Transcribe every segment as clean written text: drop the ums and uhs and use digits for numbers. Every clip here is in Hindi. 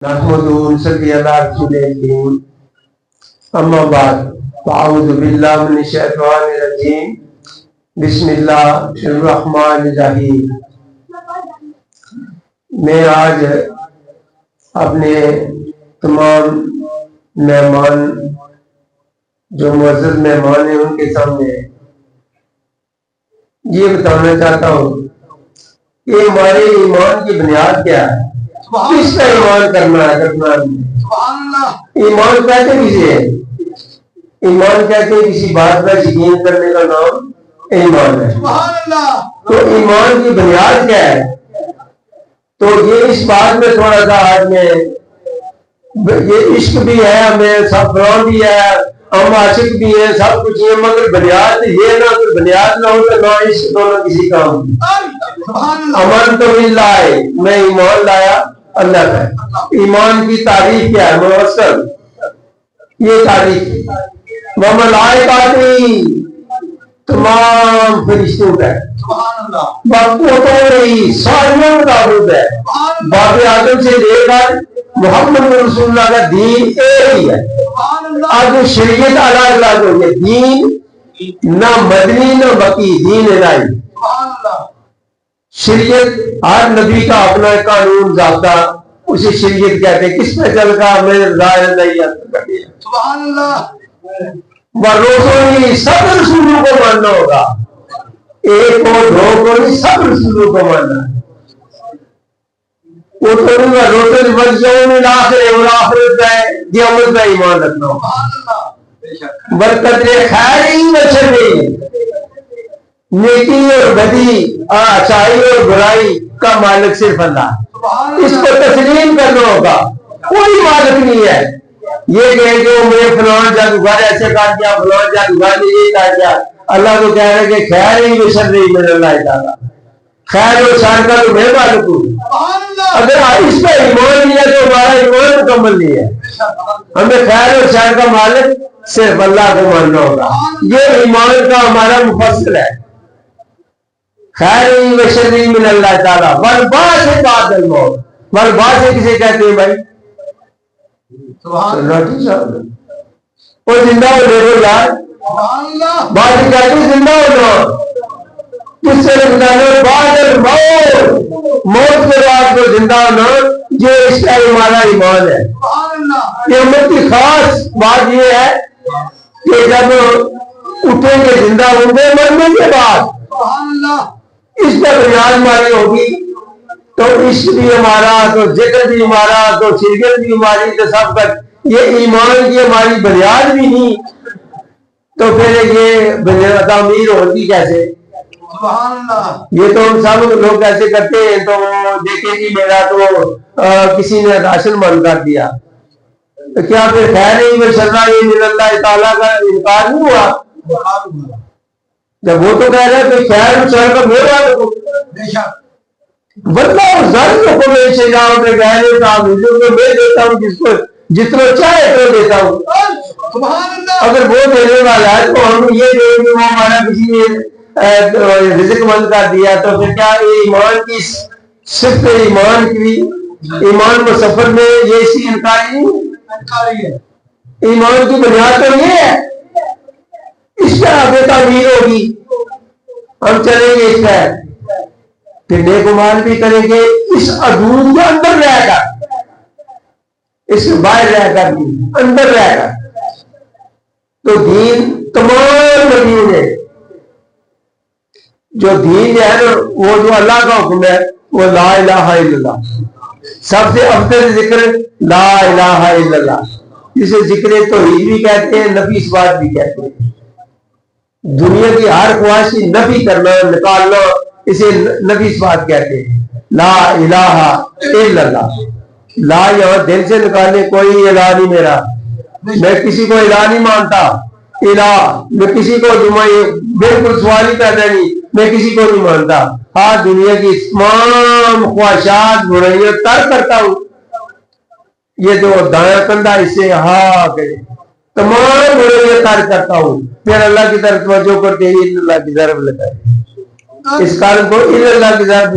बिस्मिल्लाहिर्रहमानिर्रहीम। मैं आज अपने तमाम मेहमान जो मुअज़्ज़ज़ मेहमान हैं उनके सामने ये बताना चाहता हूँ कि हमारे ईमान की बुनियाद क्या है, किसका ईमान करना है। ईमान कहते किसे है? ईमान कहते हैं किसी बात पर यकीन करने का नाम ईमान है। तो ईमान की बुनियाद क्या है? तो ये इस बात में थोड़ा सा आज में ये इश्क भी है, हमें सब फलां भी है, हम आशिक भी है, सब कुछ है, मगर बुनियाद ये ना, फिर बुनियाद ना हो तो ना इश्क दोनों किसी काम की। अमन तो बिल्लाह है, मैं ईमान लाया अल्लाह का। ईमान की तारीफ क्या है? मुफस्सल ये तारीफ व मलाइकाती, तमाम फरिश्तों का सारियों का ताबूत है। बाप आदम से लेकर मोहम्मद रसूलुल्लाह का दीन एक ही है। आज शरीयत अलग अलग हो गई, दीन ना मदनी ना बकी, दीन इलाही। शरीयत हर नबी का अपना कानून जाता, उसे शरीयत कहते हैं। किस पे चल का हमें रोज़ों सब रसूलों को मानना होगा, एक को दो को नहीं, सब रसूलों को मानना। वो तो नहीं रोते क़यामत का ईमान रखना होगा। बरकत खैर ही बचर नहीं, नेकी और बदी, अच्छाई और बुराई का मालिक सिर्फ अल्लाह। इसको तस्लीम करना होगा, कोई मालिक नहीं है। ये कहेंगे मुझे फलां जादूगर ऐसे कर दिया, फलां जादूगर ने ये कर दिया। अल्लाह तो कह रहे कि खैर ही बशर नहीं मिल रहा है, खैर और शर का तो मैं मालिक हूँ। अगर इस पर ईमान नहीं है तो हमारा ईमान मुकम्मल नहीं है। हमें खैर और शर का मालिक सिर्फ अल्लाह को मानना होगा। ये ईमान का हमारा मुफस्सिल है। खैर ही बशर नहीं मिल अल्लाह ताला वलबा से बादल मौत। वलबा से किसे कहते हैं भाई? वो जिंदा हो देखो यार, बात कहते जिंदा हो जाओ। किससे बादल मौत के बाद को जिंदा होना, ये इसका हमारा ईमान है। क़यामत की खास बात ये है कि जब उठेंगे, जिंदा होंगे मरने के बाद, इस पर बुनियाद हमारी होगी। तो इश्क भी हमारा, तो जिक्र भी हमारा, तो शरीयत भी हमारी, तो सब कर ये ईमान की हमारी बुनियाद भी नहीं, तो फिर ये तामीर होगी कैसे? ये तो हम सब लोग ऐसे करते हैं। तो देखे कि मेरा तो किसी ने राशन बंद कर दिया, तो क्या फिर खैर नहीं बशर्रा अल्लाह ताला का इनकार नहीं हुआ? जब वो तो कह रहे हैं खैर शर का मेरा बदला को मैं देता हूँ, जिसको जितना चाहे तो देता हूँ। अगर वो देने वाला है तो हम ये देंगे, वो हमारा किसी ने रिज़्क बंद कर दिया, तो फिर क्या ये ईमान की सिर्फ ईमान की ईमान मुसफ़र में ये इसी इनकारी है? ईमान की बुनियाद तो ये है, इस पर आगे तामीर होगी। हम चलेंगे इस पर, फिर नेकुमार भी करेंगे इस अदूर के अंदर रहकर, इस बाहर रहकर भी अंदर रहकर। तो दीन तमाम नबियों ने जो दीन है ना, वो जो अल्लाह का हुक्म है, वो ला इलाहा इल्लल्लाह। सबसे अफजल जिक्र ला इलाहा इल्लल्लाह, जिसे जिक्र तौहीद भी कहते हैं, नफी इस्बात भी कहते हैं। दुनिया की हर ख्वाहिश की नफी करना, निकालना, इसे नफी इस्बात कहते हैं। ला इलाहा इल्लल्लाह, ला यहाँ दिल से निकालने, कोई इला नहीं मेरा, मैं किसी को इला नहीं मानता। इला मैं किसी को बिल्कुल सवाल ही पैदा नहीं, मैं किसी को नहीं मानता। हाँ, दुनिया की तमाम ख्वाहिशात बुराइयां तर्क करता हूँ। ये जो दाया कंधा इससे हाँ करे, तमाम बुराइयां तर्क करता हूँ, फिर अल्लाह की तरफ तवज्जो करते ही अल्लाह की तरफ लगाए। इस कारण को अल्लाह की तरफ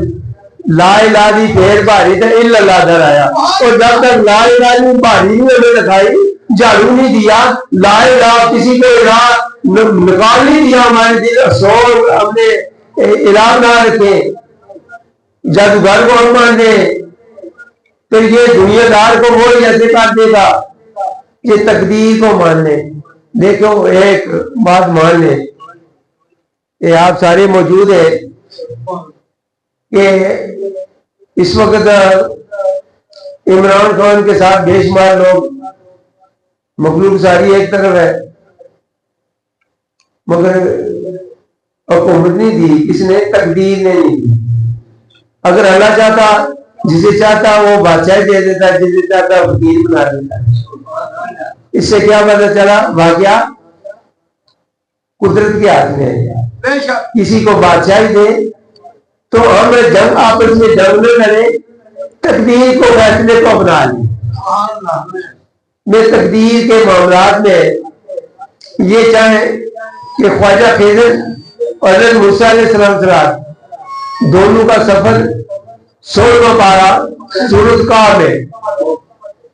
ला इलाहा दी फेर भारी तो इल्लल्लाह दर आया, और जब तक ला इलाहा दी भारी नहीं उन्होंने दिखाई, झाड़ू नहीं दिया, ला इलाहा किसी को निकाल नहीं दिया हमारे दिल सो हमने इलाहा ना रखे, जादूगर को हम मान दे तो ये दुनियादार को वो ऐसे कर देगा, ये तकदीर को मान ले। देखो एक बात मान ले, ये आप सारे मौजूद है कि इस वक्त इमरान खान के साथ बेशुमार लोग, मखलूक सारी एक तरफ है, मगर हुकूमत नहीं दी किसने, तकदीर ने नहीं दी। अगर अल्लाह चाहता, जिसे चाहता वो बादशाह दे देता, जिसे चाहता फकीर बना देता। इससे क्या पता चला, वाकया कुदरत के हाथ में है। किसी को बादशाही दे तो हम जंग आपस में जंग न करें, तकदीर को फैसले को अपना लें। मैं तकदीर के मामलात में ये चाहे कि ख्वाजा खिज़र और हज़रत मूसा अलैहिस्सलाम दोनों का सफर 16वां पारा सूरत काफ में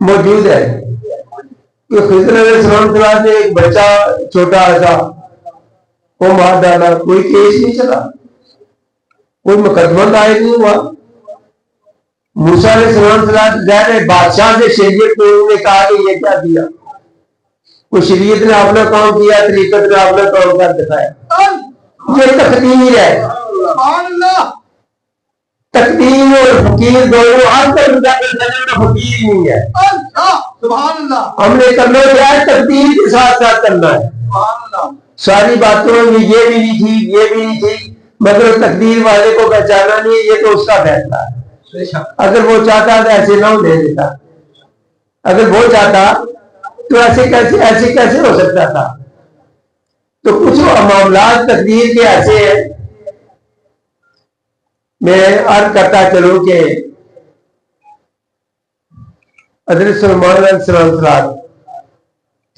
मौजूद है कि खिज़र अलैहिस्सलाम ने एक बच्चा छोटा सा वो मार डाला, कोई केस नहीं चला, कोई मुकदमा दायर नहीं हुआ। मूसा अलैहिस्सलाम बादशाह से शरीयत में उन्होंने कहा कि ये क्या दिया, कोई शरीयत ने अपना काम किया, तरीकत ने अपना काम कर दिखाया। ये तकदीर है। तकदीर और फकीर दोनों हर तक फकीर नहीं है। हमने करना क्या है, तकदीर के साथ साथ करना है। सारी बातों में ये भी नहीं थी, ये भी नहीं थी, मगर तकदीर वाले को पहचाना नहीं, ये तो उसका फैसला है। अगर वो चाहता तो ऐसे ना दे देता, अगर वो चाहता तो ऐसे कैसे हो सकता था। तो कुछ मामला तकदीर के ऐसे हैं। मैं अर्ज करता चलूं कि हज़रत सुलेमान अलैहिस्सलाम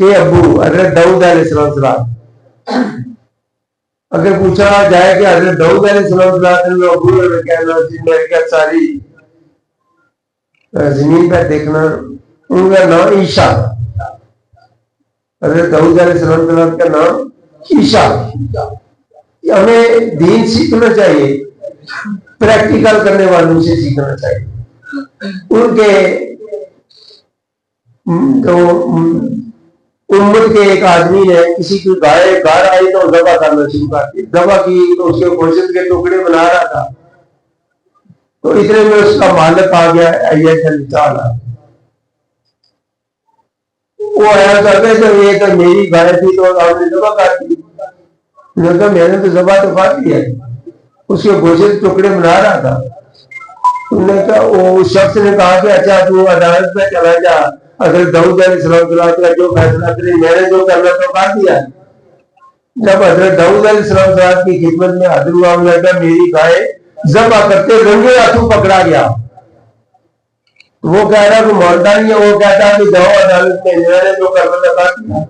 के अब्बू हज़रत दाऊद अलैहिस्सलाम, अगर पूछा जाए कि हज़रत दाऊद अलैहिस्सलाम अब्बू क्या सारी जमीन पर देखना, उनका नाम ईशा, हज़रत दाऊद अलैहिस्सलाम का नाम ईशा। हमें दीन सीखना चाहिए, प्रैक्टिकल करने वालों से सीखना चाहिए। उनके तो उम्मत के एक आदमी ने किसी की गाय घर आई तो दबा करना शुरू कर दी, दबा की तो उसके गोश्त के टुकड़े बना रहा था, तो इतने में उसका मालिक आ गया, वो आया करते तो ये तो मेरी गाय थी तो आपने दबा कर दी। मैंने तो दबा तो कर दिया, उसके गोश्त टुकड़े बना रहा था। उन्होंने कहा, वो शख्स ने कहा कि अच्छा तू अदालत में चला जा, अगर दाऊद अलैहिस्सलाम का जो फैसला करे, मैंने जो करना तो कर दिया। जब हज़रत दाऊद अलैहिस्सलाम की खिदमत में हाजिर हुआ, लगा मेरी गाय ज़बह करते रंगे हाथों पकड़ा गया। वो कह रहा कि मानता नहीं है, वो कहता कि जाओ अदालत में, मैंने जो करना था कर दिया।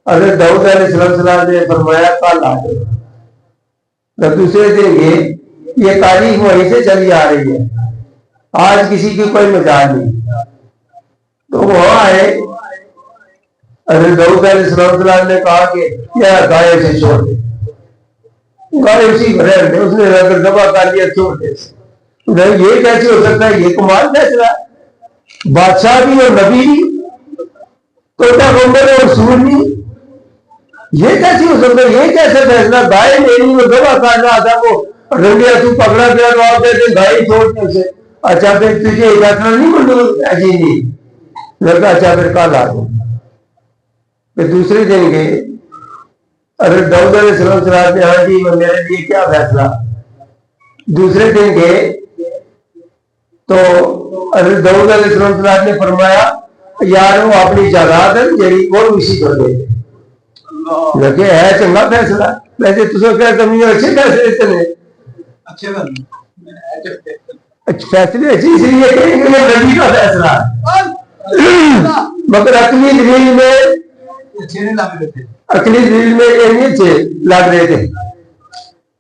हज़रत दाऊद अलैहिस्सलाम ने फरमाया कल आ जाओ। तो दूसरे दिन ये तारीख वहीं से चली आ रही है, आज किसी की कोई मजाल नहीं। तो वहां आए, हज़रत दाऊद अलैहिस्सलाम ने कहा कि यह गाय से छोड़ दे, गाय उसी को रह दे, उसने अगर दबा कर दिया छोड़ दे। ये कैसे हो सकता है, ये कमाल फैसला, बादशाह भी और नबी भी, तोता गंबर और सूर भी, ये कैसे हो सकता है, ये कैसे फैसला। गाय मेरी वो दबा कर रहा था, वो रंगे तू पकड़ा गया तो आप कहते गाय छोड़ने से, अच्छा फिर तुझे फैसला नहीं मंजूर, अजी नहीं लगा, अच्छा फिर कल आ जाओ। फिर दूसरे दिन गए, अरे दाऊद अलैहिस्सलाम ने हाँ जी मेरे लिए क्या फैसला। दूसरे दिन गए तो अरे दाऊद अलैहिस्सलाम ने फरमाया यार वो अपनी जायदाद जी वो उसी को दे लगे, है चंगा फैसला। वैसे तुझे क्या कमी है, अच्छे फैसले इतने अच्छे फैसले अच्छी, इसलिए कहेंगे नबी का फैसला, मगर अकली दलील में अच्छे नहीं लग रहे थे, अकली दलील में ये नहीं अच्छे लग रहे थे।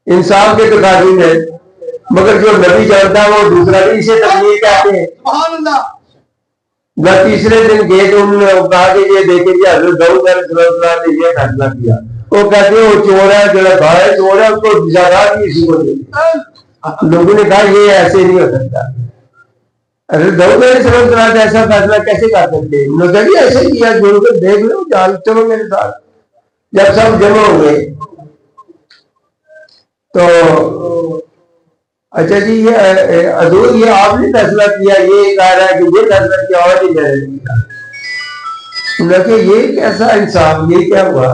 इंसाफ के तकाज़े में मगर जो नबी जानता है वो दूसरा भी इसे तकदीर कहते हैं। न तीसरे दिन गए तो उन्होंने कहा कि ये देखे जी हजरत दाऊद अलैहिस्सलाम ने ये फैसला किया। वो कहते हैं वो चोर है, जो है चोर है, उसको जायदाद भी इसी को दे। लोगों ने कहा ये ऐसे नहीं हो सकता। अरे दाऊद अलैहिस्सलाम ने ऐसा फैसला कैसे कर सकते हैं? उन्होंने कहा ऐसे किया, जोड़कर देख लो, जान चलो मेरे साथ। जब सब जमा हो गए तो अच्छा जी ये हजूर ये आपने फैसला किया, ये कह रहा है कि ये फैसला किया और नहीं मैंने ये कैसा इंसाफ, ये क्या हुआ?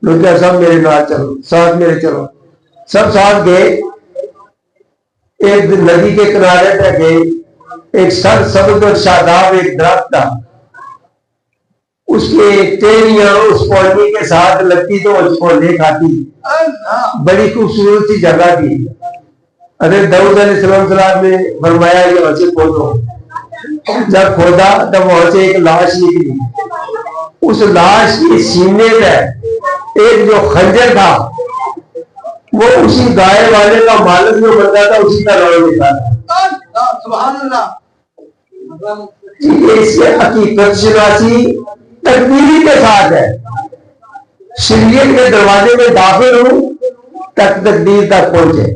लोग क्या सब मेरे नाल चलो, साथ मेरे चलो। सब साथ गए, एक नदी के किनारे पे गए, एक सर सबज और शादाब एक दरख्त था, उसके टेरियां उस पौधे के साथ लगती तो उसको ले खाती। बड़ी खूबसूरत सी जगह थी। अरे दाऊद अलैहिस्सलाम ने फरमाया ये वहां से खोदो। जब खोदा तब वहां से एक लाश निकली। उस लाश के सीने पे एक जो खंजर था वो उसी गाय वाले का मालिक जो बनता था उसी का नाम लिखा था। सुभान अल्लाह। इससे हकीकत शनासी तकदीरी के साथ है। शरीयत के दरवाजे में दाखिल हूं तक तकदीर तक पहुंचे,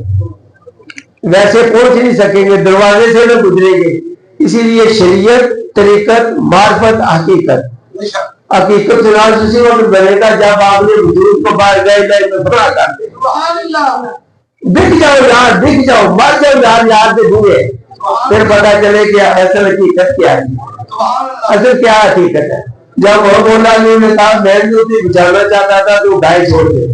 वैसे पहुंच नहीं सकेंगे, दरवाजे से न गुजरेंगे। इसीलिए शरीयत, तरीकत, मार्फत, हकीकत। हकीकत चुनाव उसी वक्त बनेगा जब आपने बुजुर्ग को बाहर गए बना करते दिख जाओ यार, दिख जाओ, मर जाओ यार, यार से दूर है, फिर पता चले कि असल हकीकत क्या है, असल क्या हकीकत है। जब वो बोला ने कहा मैं जो बचाना चाहता था तो गाय छोड़ दे,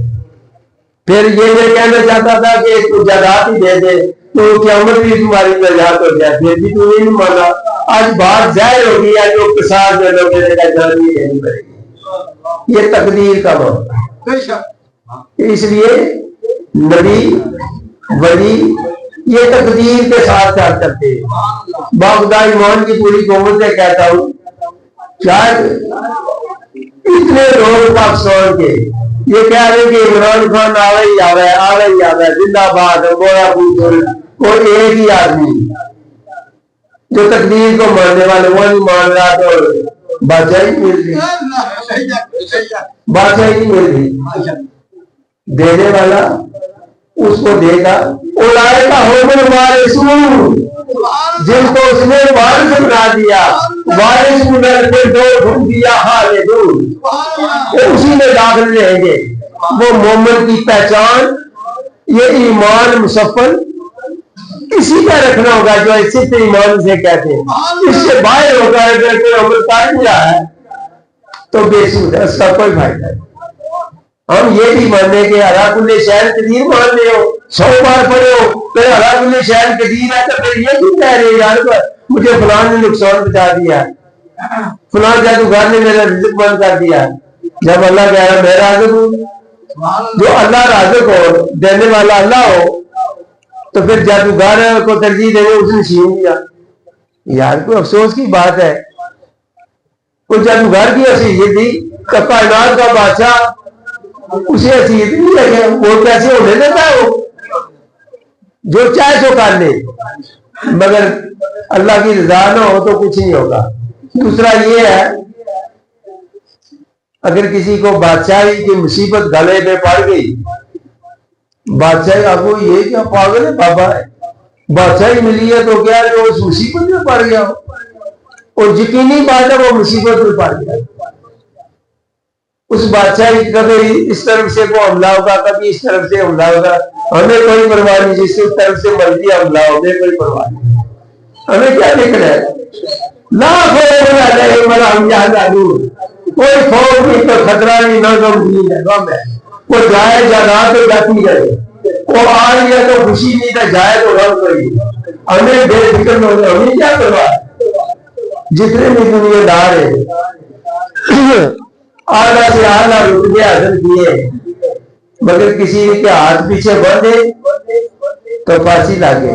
फिर ये कहना चाहता था कि एक जायदाद ही दे दे तो क़यामत भी तुम्हारी नजात हो जाए, फिर भी तूने नहीं माना। आज बात जाहिर हो गई, आज जो किसान जो लोग जानी नहीं पड़ेगी। ये तकदीर का मामला, इसलिए नबी वली ये तकदीर के साथ क्या करते हैं। बागदा ईमान की पूरी कौम से कहता हूं, शायद इतने लोग पाकिस्तान के ये कह रहे कि इमरान खान आवे ही आवे, आवे ही आवे, जिंदाबाद, बोरा पूछ, और एक ही आदमी जो तकदीर को मानने वाले वो नहीं मान रहा तो बादशाही मिल रही, बादशाही नहीं मिल रही। देने वाला उसको देगा। उलाएगा होमन वारिसून, जिनको उसने वारिस बना दिया, वारिस ने दो ढूंढ दिया हाले दूर, उसी में दाखिल रहेंगे। वो मोमिन की पहचान, ये ईमान मुसफ़ल इसी का रखना होगा जो इसी से ईमान से कहते हैं। इससे बाहर होगा अगर कोई अमल कर नहीं रहा है तो बेसूद है, उसका कोई फायदा नहीं। हम ये भी मानने के अलाकुल्ले शहर कदीर मान ले हो, 100 बार पढ़े हो, फिर अलाकुल्ले शहर कदीर है तो फिर ये क्यों कह रहे यार मुझे फलान ने नुकसान बचा दिया, फलान जादूगर ने मेरा रिज़्क़ बंद कर दिया। जब अल्लाह कह रहा मैं राज़िक़ हूं, जो अल्लाह राज़िक़ हो, देने वाला अल्लाह हो, तो फिर जादूगर को तरजीह देने उसने छीन लिया। यार कोई अफसोस की बात है। वो जादूगर की हैसियत थी, कायनात का बादशाह उसे हैसियत नहीं लगे, वो कैसे होने देता है, वो जो चाहे सो कर ले, मगर अल्लाह की रजा ना हो तो कुछ नहीं होगा। दूसरा ये है, अगर किसी को बादशाही की मुसीबत गले पे पड़ गई, बादशाही आपको ये क्या पागल है बाबा है, बादशाही मिली है तो क्या है, उस मुसीबत में पड़ गया हो, और यकीनी बात है वो मुसीबत में पड़ गया। उस बादशाही कभी इस तरफ से को हमला होगा, कभी इस तरफ से हमला होगा, हमें कोई परवाह नहीं, जिससे उस तरफ से मर्जी हमला हो, हमें कोई परवाह नहीं। हमें क्या दिख रहा है, कोई खौफ नहीं, तो खतरा नहीं, ना गमगीन है, गम है। वो जाए जाना तो जाती जाए, वो आ रही है तो खुशी नहीं था, जाए तो गम कोई, हमें बेफिक्र हो रहे, हमें क्या करवा। जितने भी दुनियादार है आला से आला रुतबे हासिल किए, मगर किसी के हाथ पीछे बढ़े तो फांसी लागे।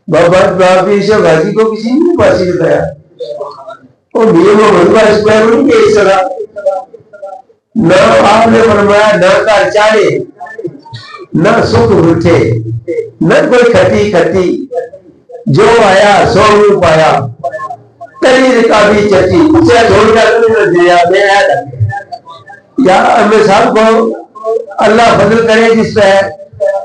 बाबा फांसी को किसी ने फांसी बताया, वो नहीं के इस तरह न आपने फरमाया न घर चाहे न सुख रूठे, न कोई खटी खटी, जो आया सो मुंह पाया, कलीर का भी चटी, उसे छोड़कर दिया या हमें सबको अल्लाह फजल करे जिस पे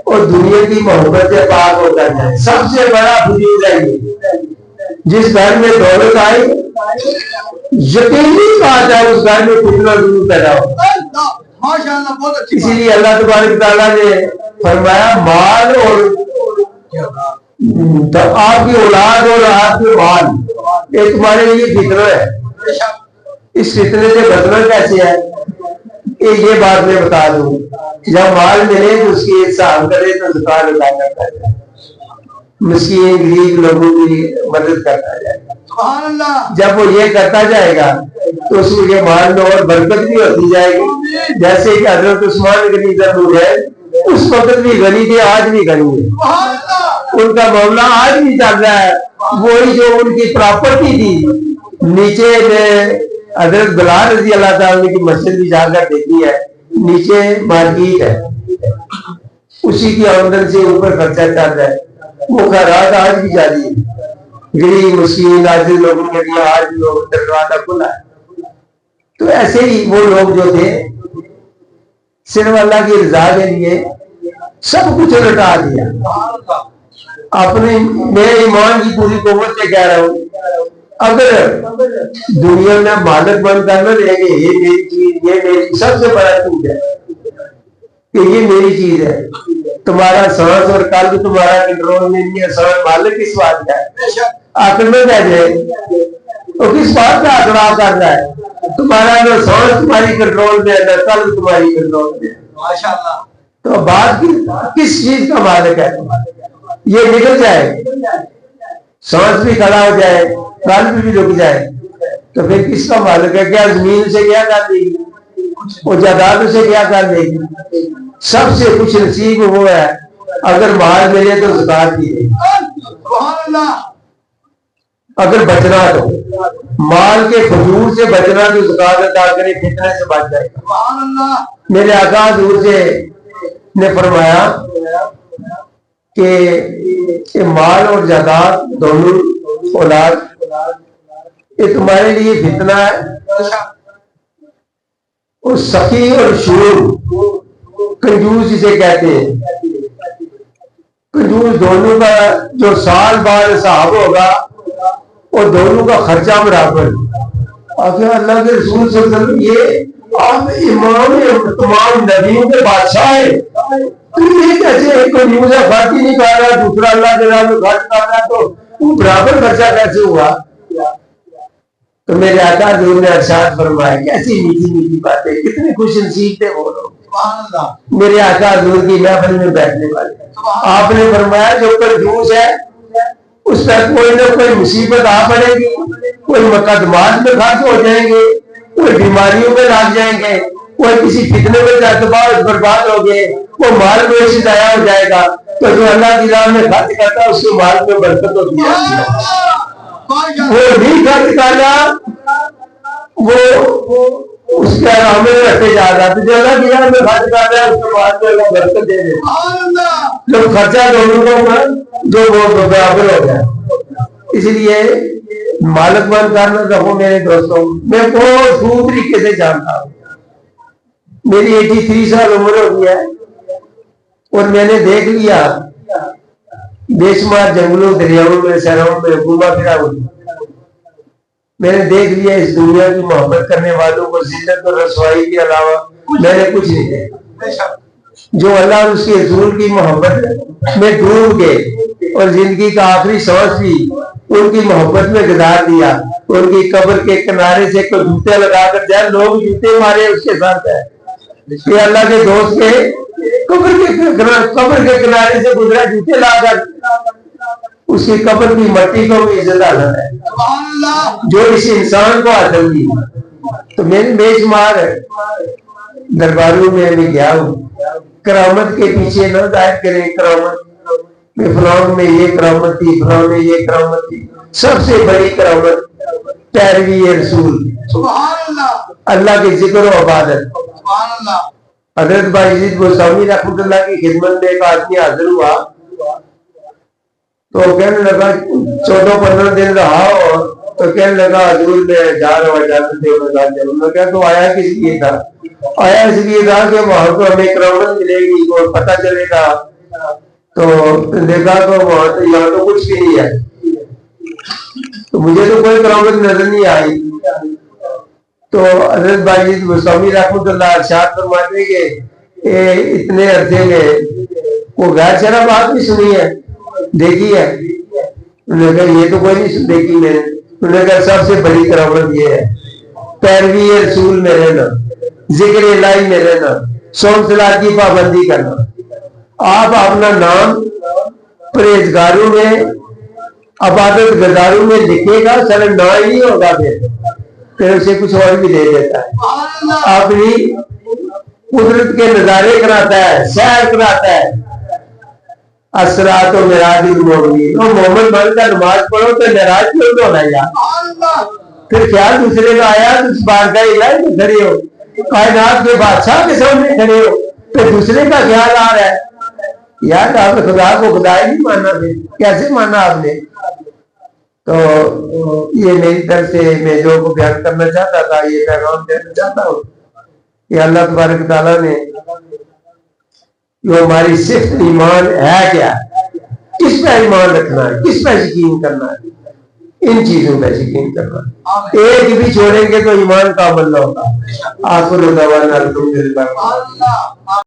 और दुनिया की मोहब्बत से पाक होता जाए। सबसे बड़ा फजील है ये, जिस घर में दौलत आई यकीनी बात है उस घर में फितना जरूर पैदा हो। माशाअल्लाह बहुत अच्छी। इसीलिए अल्लाह तबारक तआला ने फरमाया माल और तो आपकी औलाद और आपके माल ये तुम्हारे लिए फितना है। इस फितने से बचना कैसे है ये बात मैं बता दूं। जब माल मिले तो उसकी हिसाब करे तो ज़कात अदा करता जाए, मिस्कीन गरीब लोगों की मदद करता जाएगा। जब वो ये करता जाएगा तो उसके माल में और बरकत भी होती जाएगी। जैसे कि हजरत उस्मान गनी जरूर है, उस वक्त भी गनी थे, आज भी गनी है, उनका मामला आज भी चल रहा है। वही जो उनकी प्रॉपर्टी थी नीचे में हजरत बिलाल रजी अल्लाह ताला की मस्जिद भी जाकर देखी है, नीचे मार्केट है, उसी की आमदन से ऊपर खर्चा चल रहा है। वो खैरात आज भी जारी है, गरीब मुस्किन आज लोगों के लिए आज भी दरवाजा खुला है। तो ऐसे ही वो लोग जो थे सिर्फ अल्लाह की रजा के लिए सब कुछ लौटा दिया। अपने मैं ईमान की पूरी कुव्वत से कह रहा हूँ, अगर दुनिया में मालिक बन करना रहेंगे ये मेरी चीज, ये मेरी सबसे बड़ा चीज है कि ये मेरी चीज है। तुम्हारा सांस और कल तुम्हारा कंट्रोल में नहीं है, सांस मालिक किस बात का है? आखिर में कह जाए तो किस बात का आंकड़ा कर रहा है? तुम्हारा जो सांस तुम्हारी कंट्रोल में है ना कल तुम्हारी कंट्रोल में है। माशाअल्लाह। तो बात किस चीज का मालिक है? ये निकल जाए, सांस भी खड़ा हो जाए, कल भी रुक जाए, तो फिर किसका मालिक है? क्या जमीन से क्या कर देगी, वो जायदाद से क्या कर देगी? सबसे कुछ नसीब वो है अगर माल मिले तो ज़कात दी, अगर बचना तो माल के फजूल से बचना तो ज़कात अदा करे, फितने से बच जाएगा। मेरे आका हजूर से ने फरमाया कि माल और जायदाद दोनों औलाद ये तुम्हारे लिए फितना है। और सखी और शूर कंजूस जिसे कहते हैं, कंजूस दोनों का जो साल बाद हिसाब होगा और दोनों का खर्चा बराबर। आखिर अल्लाह के रसूल सल्लल्लाहु अलैहि वसल्लम ये आप इमाम तमाम नबियों के बादशाह है, तो ये कैसे एक कंजूस है खर्च ही नहीं कर रहा, दूसरा अल्लाह के नाम में खर्च कर रहा, तो बराबर खर्चा कैसे हुआ? तो मेरे आका हजूर ने इरशाद फरमाया, कैसी मीठी मीठी बातें, कितने खुश नसीब थे वो लोग मेरे आका हजूर की महफिल में बैठने वाले। आपने फरमाया जो कंजूस है उस पर कोई ना कोई मुसीबत आ पड़ेगी, कोई मुकदमात में खर्च हो जाएंगे, कोई बीमारियों में लग जाएंगे, कोई किसी फितने में बर्बाद हो गए, वो माल में से जाया हो जाएगा। तो जो अल्लाह की राह में खर्च करता है उसके माल में बरकत होती है। वो नहीं खर्च करना वो उसके आराम में रखे जा रहा है, जो अल्लाह की राह में खर्च कर रहा है उसके माल में अल्लाह बरकत दे दे। जब खर्चा दोनों का जो वो बराबर हो जाए, इसलिए मालिक बन करना रखो मेरे दोस्तों। मैं बहुत खूब तरीके से जानता हूँ, मेरी 83 साल उम्र हो गया है और मैंने देख लिया बेशुमार जंगलों दरियाओं में शहरों में घूमा फिरा हूँ। मैंने देख लिया इस दुनिया की मोहब्बत करने वालों को जिल्लत और रसवाई के अलावा मैंने कुछ नहीं देखा। जो अल्लाह और उसके रसूल की मोहब्बत में डूब गए और जिंदगी का आखिरी सांस भी उनकी मोहब्बत में गुजार दिया, उनकी कब्र के किनारे से कोई जूते लगाकर जाए, लोग जूते मारे उसके साथ है। ये अल्लाह के दोस्त के कब्र के किनारे से गुजरा, जूते लाकर उसकी कब्र की मट्टी को भी इज्जत हासिल है जो इस इंसान को हासिल की। तो मैंने बेशुमार दरबारों में भी गया हूँ। करामत के पीछे न जाहिर करें, करामत में फलां में ये करामत थी, फलां में ये करामत थी। सबसे बड़ी करामत पैरवी रसूल, अल्लाह के जिक्र और इबादत। हजरत बायजीद गोस्वामी रहमतुल्लाह की खिदमत में एक आदमी हाजिर हुआ, तो कहने लगा 14-15 दिन रहा, और तो कहने लगा हजूर में जा रहा हूँ इजाजत दे। मैं क्या तो आया किस लिए था? आया इसलिए था कि वहां को हमें करामत मिलेगी और पता चलेगा। तो देखा तो वहां तो यहाँ तो कुछ भी नहीं है, तो मुझे तो कोई करामत नजर नहीं आई। तो हजरत बायजीद गोस्वामी रहमतुल्लाह इरशाद फरमाते कि इतने अरसे में वो गैर शरह बात भी सुनी है, देखी है? उन्होंने कहा ये तो कोई नहीं देखी मैंने। उन्होंने कहा सबसे बड़ी करामत ये है, पैरवी रसूल में रहना, जिक्र इलाही में रहना, सोम सलात की पाबंदी करना। आप अपना नाम परहेजगारों में, अबादत गजारों में लिखेगा, सर ना ही नहीं होगा, फिर उसे कुछ और भी दे देता है, अपनी कुदरत के नजारे कराता है, सैर कराता है। असरा तो मेराज मोहम्मद बनकर नमाज पढ़ो तो नाराज क्यों तो होना यार? फिर ख्याल दूसरे का आया तो उस बार का इलाज में खड़े हो, कायनात के बादशाह के सामने खड़े हो, तो दूसरे का ख्याल आ रहा है यार, आपने खुदा को खुदा ही नहीं माना, फिर कैसे माना आपने? तो ये मेरी तरफ से मैं जो को बयान करना चाहता था, ये पैगाम देना चाहता हूँ कि अल्लाह तबारक तआला ने जो हमारी सिर्फ ईमान है क्या, किस पे ईमान रखना है, किस पे यकीन करना है, इन चीजों पे यकीन करना है। एक भी छोड़ेंगे तो ईमान का अमल ना होगा। आपको